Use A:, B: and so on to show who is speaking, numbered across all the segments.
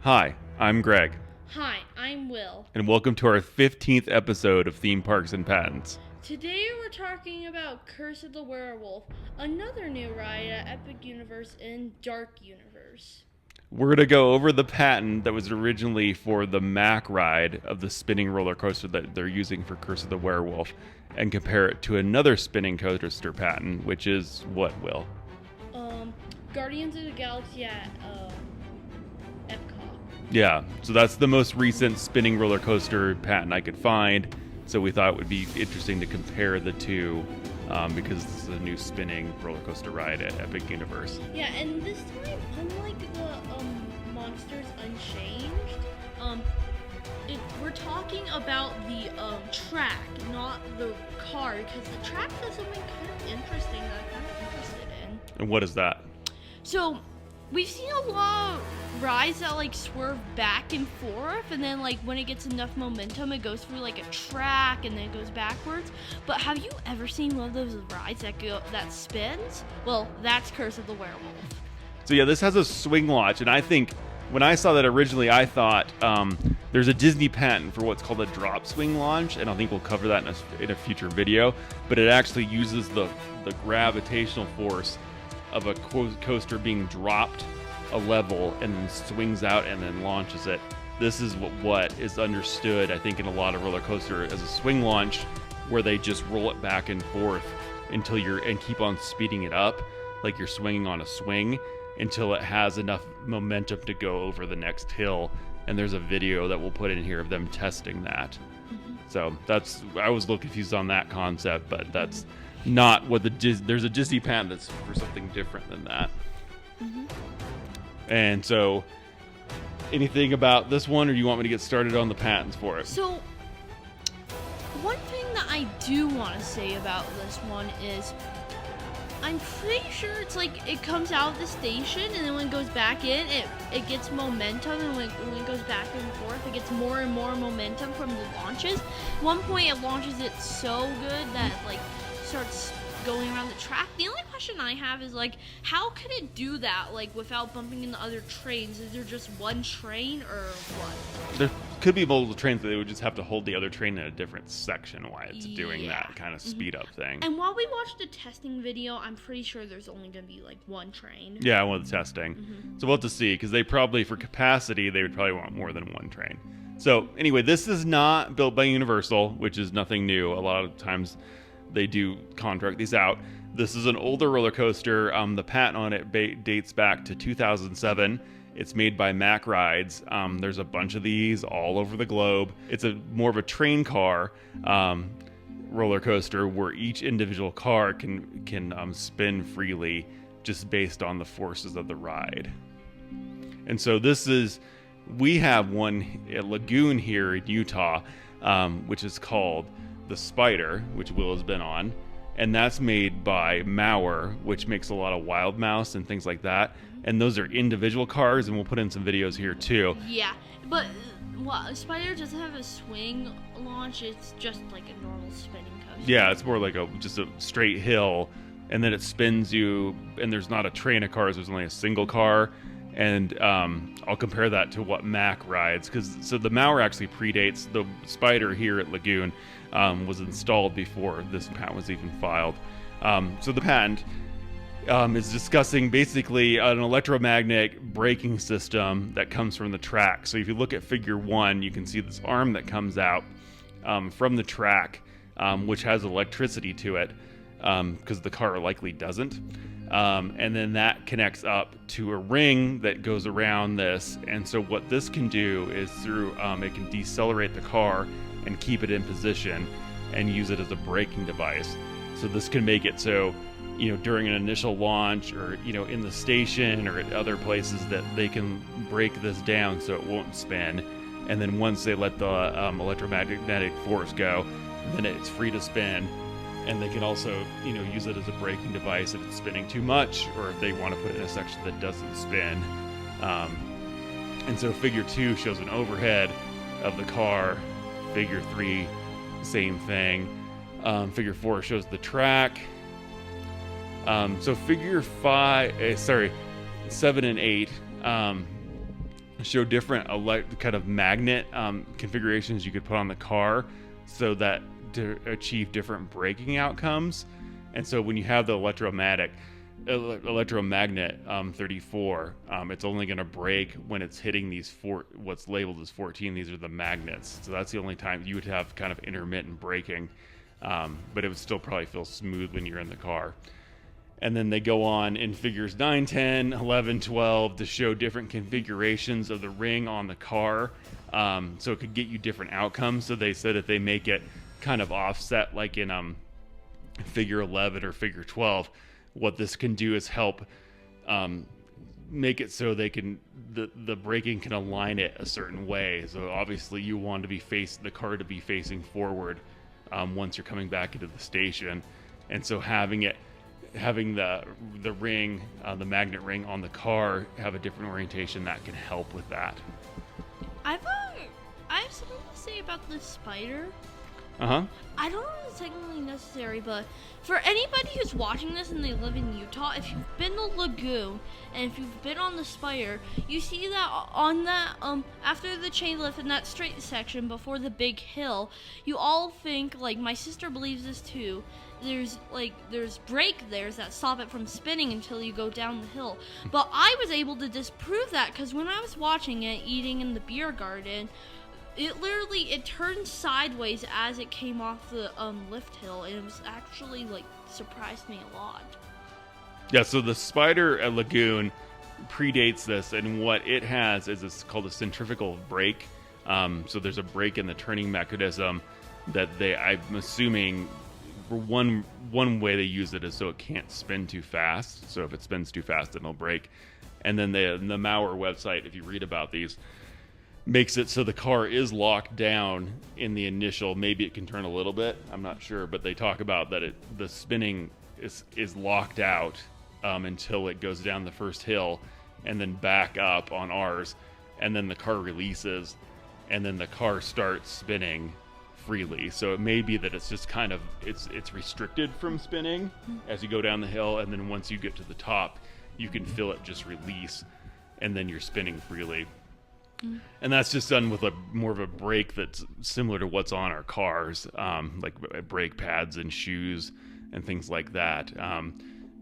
A: Hi, I'm Greg,
B: Hi, I'm Will.
A: and welcome to our 15th episode of Theme Parks and Patents.
B: Today we're talking about Curse of the Werewolf, another new ride at Epic Universe in Dark Universe.
A: We're going to go over the patent that was originally for the Mack Ride of the spinning roller coaster that they're using for Curse of the Werewolf and compare it to another spinning coaster patent, which is what, Will?
B: Guardians of the Galaxy at Epcot.
A: Yeah, so that's the most recent spinning roller coaster patent I could find. So we thought it would be interesting to compare the two because this is a new spinning roller coaster ride at Epic Universe.
B: Yeah, and this time, unlike the Monsters Unchanged, we're talking about the track, not the car, because the track does something kind of interesting that I'm kind of interested in.
A: And what is that?
B: So, we've seen a lot of rides that like swerve back and forth, and then like when it gets enough momentum, it goes through like a track and then it goes backwards. But have you ever seen one of those rides that spins? Well, that's Curse of the Werewolf.
A: So yeah, this has a swing launch, and I think when I saw that originally, I thought there's a Disney patent for what's called a drop swing launch, and I think we'll cover that in a future video. But it actually uses the gravitational force of a coaster being dropped a level and then swings out and then launches it. This is what is understood, I think, in a lot of roller coaster as a swing launch, where they just roll it back and forth until and keep on speeding it up, like you're swinging on a swing, until it has enough momentum to go over the next hill. And there's a video that we'll put in here of them testing that. Mm-hmm. So I was a little confused on that concept, but that's not what there's a Disney patent that's for something different than that. Mm-hmm. And so, anything about this one, or do you want me to get started on the patents for it?
B: So, one thing that I do want to say about this one is, I'm pretty sure it's like it comes out of the station, and then when it goes back in, it gets momentum, and when it goes back and forth, it gets more and more momentum from the launches. At one point, it launches it so good that it, like, starts going around the track. The only question I have is, like, how could it do that, like, without bumping into other trains? Is there just one train, or what?
A: There could be multiple trains, but they would just have to hold the other train in a different section while it's doing that kind of speed up thing.
B: And while we watched the testing video, I'm pretty sure there's only going to be, like, one train.
A: Yeah, one of the testing. So we'll have to see, because they probably, for capacity, they would probably want more than one train. So anyway, this is not built by Universal, which is nothing new. A lot of times they do contract these out. This is an older roller coaster. The patent on it dates back to 2007. It's made by Mack Rides. There's a bunch of these all over the globe. It's more of a train car roller coaster where each individual car can spin freely just based on the forces of the ride. And so we have one at Lagoon here in Utah, which is called the Spider, which Will has been on, and that's made by Mauer, which makes a lot of Wild Mouse and things like that. And those are individual cars, and we'll put in some videos here too.
B: Yeah, but Spider doesn't have a swing launch. It's just like a normal spinning coaster.
A: Yeah, it's more like just a straight hill, and then it spins you, and there's not a train of cars. There's only a single car. And I'll compare that to what Mack Rides, so the Mauer actually predates the Spider here at Lagoon. Was installed before this patent was even filed. So the patent is discussing basically an electromagnetic braking system that comes from the track. So if you look at figure 1, you can see this arm that comes out from the track, which has electricity to it, because the car likely doesn't. And then that connects up to a ring that goes around this. And so what this can do is it can decelerate the car and keep it in position and use it as a braking device. So this can make it so, during an initial launch, or, in the station or at other places, that they can break this down so it won't spin. And then once they let the electromagnetic force go, then it's free to spin. And they can also, use it as a braking device if it's spinning too much, or if they want to put it in a section that doesn't spin. And so figure 2 shows an overhead of the car. Figure 3, same thing. Figure 4 shows the track. So figure 7 and 8 show different kind of magnet configurations you could put on the car, so that to achieve different braking outcomes. And so when you have the electromagnet 34, it's only going to brake when it's hitting these what's labeled as 14. These are the magnets, so that's the only time you would have kind of intermittent braking, but it would still probably feel smooth when you're in the car. And then they go on in figures 9, 10, 11, 12 to show different configurations of the ring on the car, so it could get you different outcomes. So they said if they make it kind of offset like in figure 11 or figure 12, what this can do is help make it so they can the braking can align it a certain way. So obviously you want to be the car to be facing forward once you're coming back into the station, and so having the ring, the magnet ring on the car have a different orientation that can help with that.
B: I have something to say about the spider.
A: Uh-huh.
B: I don't know if it's technically necessary, but for anybody who's watching this and they live in Utah, if you've been to Lagoon and if you've been on the Spire, you see that on that after the chain lift in that straight section before the big hill, you all think, like my sister believes this too, there's brake there that stop it from spinning until you go down the hill. But I was able to disprove that because when I was watching it eating in the beer garden, it turned sideways as it came off the lift hill, and it was actually surprised me a lot.
A: Yeah, so the Spider at Lagoon predates this, and what it has is it's called a centrifugal brake. So there's a brake in the turning mechanism that I'm assuming one way they use it is so it can't spin too fast. So if it spins too fast, then it'll break. And then the Maurer website, if you read about these, makes it so the car is locked down in the initial. Maybe it can turn a little bit, I'm not sure, but they talk about that the spinning is locked out until it goes down the first hill and then back up on ours, and then the car releases and then the car starts spinning freely. So it may be that it's just kind of it's restricted from spinning as you go down the hill, and then once you get to the top you can feel it just release and then you're spinning freely. And that's just done with more of a brake that's similar to what's on our cars, like brake pads and shoes and things like that.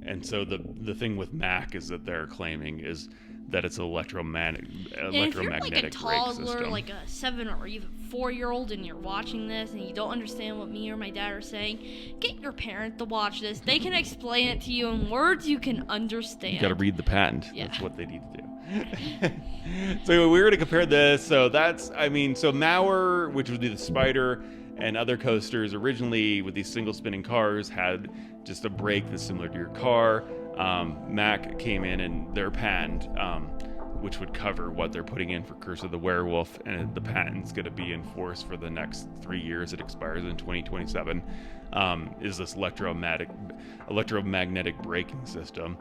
A: And so the thing with Mack is that they're claiming is that it's an electromagnetic
B: if you're
A: brake
B: like a toddler,
A: system.
B: like a 7 or even 4-year-old, and you're watching this and you don't understand what me or my dad are saying, get your parent to watch this. They can explain it to you in words you can understand.
A: You got to read the patent.
B: Yeah.
A: That's what they need to do. So we're going to compare this. So so Maurer, which would be the Spider, and other coasters originally with these single spinning cars had just a brake that's similar to your car. Mack came in and their patent, which would cover what they're putting in for Curse of the Werewolf, and the patent's going to be in force for the next 3 years. It expires in 2027. Is this electromagnetic braking system.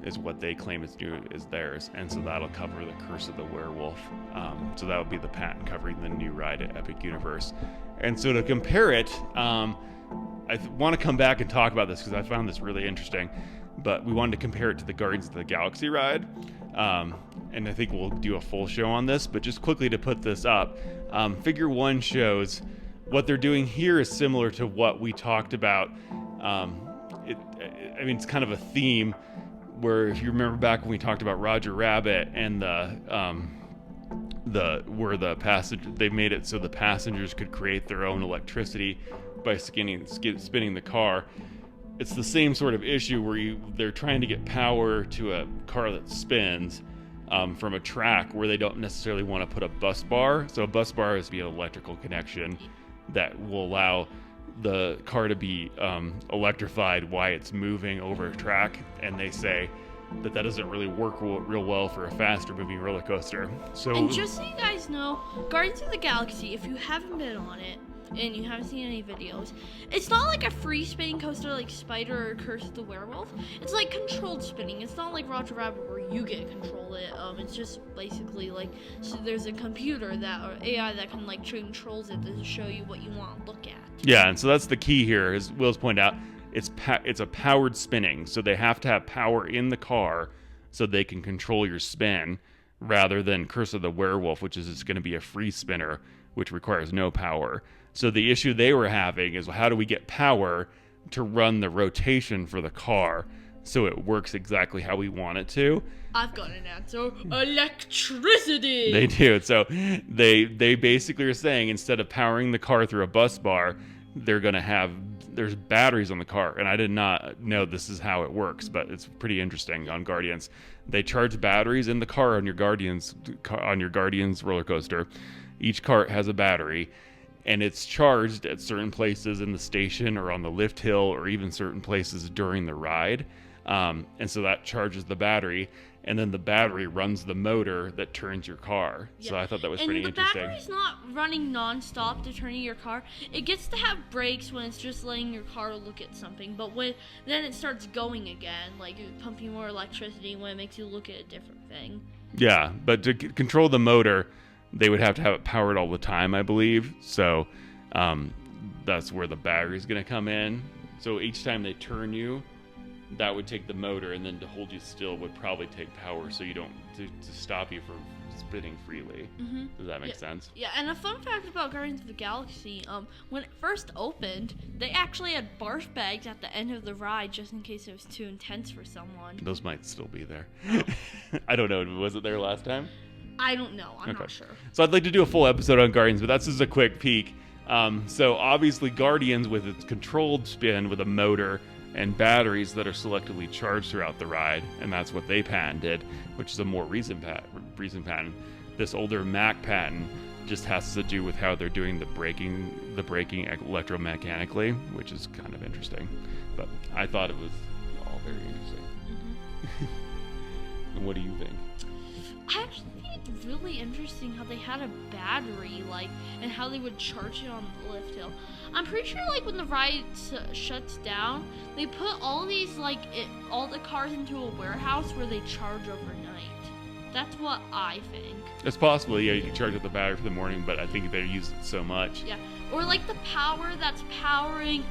A: Is what they claim is theirs, and so that'll cover the Curse of the Werewolf. So that would be the patent covering the new ride at Epic Universe. And so to compare it, I want to come back and talk about this because I found this really interesting. But we wanted to compare it to the Guardians of the Galaxy ride, and I think we'll do a full show on this. But just quickly to put this up, Figure 1 shows what they're doing here is similar to what we talked about. It's kind of a theme. Where if you remember back when we talked about Roger Rabbit and they made it so the passengers could create their own electricity by spinning the car. It's the same sort of issue where they're trying to get power to a car that spins from a track where they don't necessarily want to put a bus bar. So a bus bar is to be an electrical connection that will allow the car to be electrified while it's moving over a track, and they say that doesn't really work real well for a faster moving roller coaster.
B: And just so you guys know, Guardians of the Galaxy, if you haven't been on it and you haven't seen any videos, it's not like a free spinning coaster like Spider or Curse of the Werewolf. It's like controlled spinning. It's not like Roger Rabbit where you get to control it. It's just basically so there's a computer or AI that can controls it to show you what you want to look at.
A: Yeah, and so that's the key here, as Will's pointed out. It's a powered spinning, so they have to have power in the car so they can control your spin, rather than Curse of the Werewolf, which is just going to be a free spinner, which requires no power. So the issue they were having is, how do we get power to run the rotation for the car so it works exactly how we want it to?
B: I've got an answer. Electricity!
A: They do. So they basically are saying, instead of powering the car through a bus bar, they're going to have, there's batteries on the car. And I did not know this is how it works, but it's pretty interesting on Guardians. They charge batteries in the car on your Guardians roller coaster. Each cart has a battery, and it's charged at certain places in the station or on the lift hill or even certain places during the ride. And so that charges the battery, and then the battery runs the motor that turns your car. Yeah. So I thought that was pretty interesting.
B: And the battery's not running non-stop to turn your car. It gets to have brakes when it's just letting your car look at something, but then it starts going again, like pumping more electricity when it makes you look at a different thing.
A: Yeah, but to control the motor, they would have to have it powered all the time, I believe. So that's where the battery's going to come in. So each time they turn you, that would take the motor, and then to hold you still would probably take power, so you don't to stop you from spinning freely. Mm-hmm. Does that make sense?
B: Yeah, and a fun fact about Guardians of the Galaxy, when it first opened, they actually had barf bags at the end of the ride just in case it was too intense for someone.
A: Those might still be there. I don't know. Was it there last time?
B: I don't know. I'm not sure.
A: So I'd like to do a full episode on Guardians, but that's just a quick peek. So obviously Guardians, with its controlled spin with a motor and batteries that are selectively charged throughout the ride, and that's what they patented, which is a more recent patent. This older Mack patent just has to do with how they're doing the braking electromechanically, which is kind of interesting. But I thought it was all very interesting. Mm-hmm. And what do you think?
B: I actually think it's really interesting how they had a battery, and how they would charge it on the lift hill. I'm pretty sure, when the ride shuts down, they put all these, all the cars into a warehouse where they charge overnight. That's what I think.
A: It's possible, yeah, you can charge up the battery for the morning, but I think they use it so much.
B: Yeah, or the power that's powering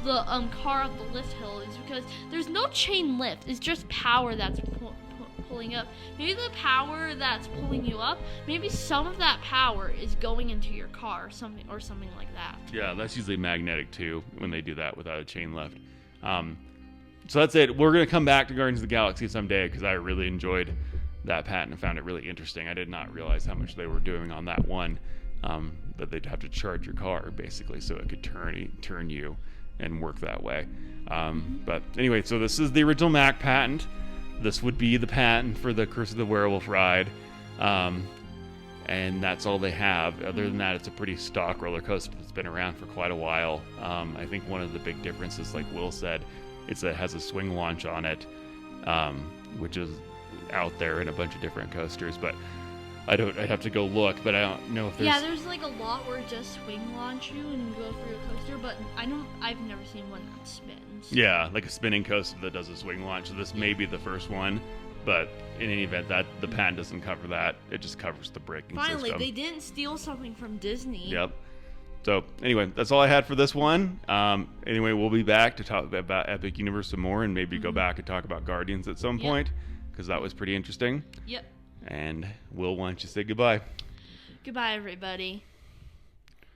B: the car up the lift hill is because there's no chain lift. It's just power that's pulling up. Maybe the power that's pulling you up, maybe some of that power is going into your car, something like that.
A: Yeah, that's usually magnetic too when they do that without a chain lift. So that's it. We're going to come back to Guardians of the Galaxy someday because I really enjoyed that patent and found it really interesting. I did not realize how much they were doing on that one, that they'd have to charge your car basically so it could turn you and work that way. But anyway, so this is the original Mack patent. This would be the patent for the Curse of the Werewolf ride. And that's all they have. Other than that, it's a pretty stock roller coaster that's been around for quite a while. I think one of the big differences, like Will said, it has a swing launch on it, which is out there in a bunch of different coasters. But I'd have to go look, but I don't know if there's...
B: Yeah, there's a lot where it just swing launch you and go through a coaster, but I've never seen one that spins.
A: Yeah, like a spinning coaster that does a swing launch. So this may be the first one, but in any event, that the patent doesn't cover that. It just covers the braking system.
B: Finally, they didn't steal something from Disney.
A: Yep. So anyway, that's all I had for this one. Anyway, we'll be back to talk about Epic Universe some more, and maybe go back and talk about Guardians at some point, because that was pretty interesting.
B: Yep.
A: And Will, why don't you say goodbye?
B: Goodbye, everybody.